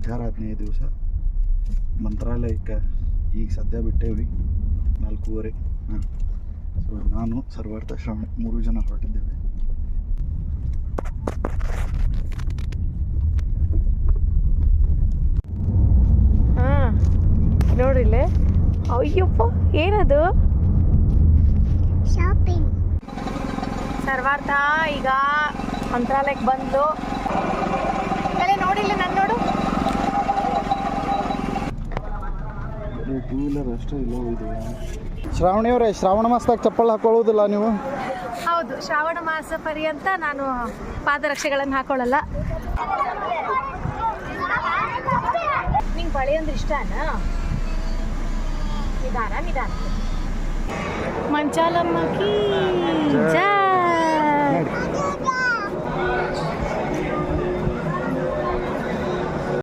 ಮಧ್ಯಾರಾಧನೆ ದಿವಸ ಮಂತ್ರಾಲಯಕ್ಕೆ ಈಗ ಸದ್ಯ ಬಿಟ್ಟೇವಿ 4:30. ಸೊ ನಾನು ಸರ್ವಾರ್ಥ ಶ್ರಾವಣಿ 3 ಜನ ಹೊರಟಿದ್ದೇವೆ. ನೋಡಿಲ್ಲೇ ಅಯ್ಯಪ್ಪ ಏನದು ಶಾಪಿಂಗ್. ಸರ್ವಾರ್ಥ ಈಗ ಮಂತ್ರಾಲಯಕ್ಕೆ ಬಂದು ನೋಡಿಲ್ಲ ನಾನು ನೋಡು. ಟೂ ವೀಲರ್ ಅಷ್ಟೇ ಇಲ್ಲ. ಇದು ಶ್ರಾವಣಿಯವರೇ, ಶ್ರಾವಣ ಮಾಸದಾಗ ಚಪ್ಪಲ್ ಹಾಕೊಳ್ಳೋದಿಲ್ಲ ನೀವು? ಹೌದು, ಶ್ರಾವಣ ಮಾಸ ಪರ್ಯಂತ ನಾನು ಪಾದರಕ್ಷೆಗಳನ್ನು ಹಾಕೊಳ್ಳಲ್ಲ. ನಿಂಗೆ ಬಳೆ ಅಂದ್ರೆ ಇಷ್ಟನಾ? ನಿಧಾನ ನಿಧಾನ. ಮಂಚಾಲಮ್ಮ ಕೀ ಜೈ.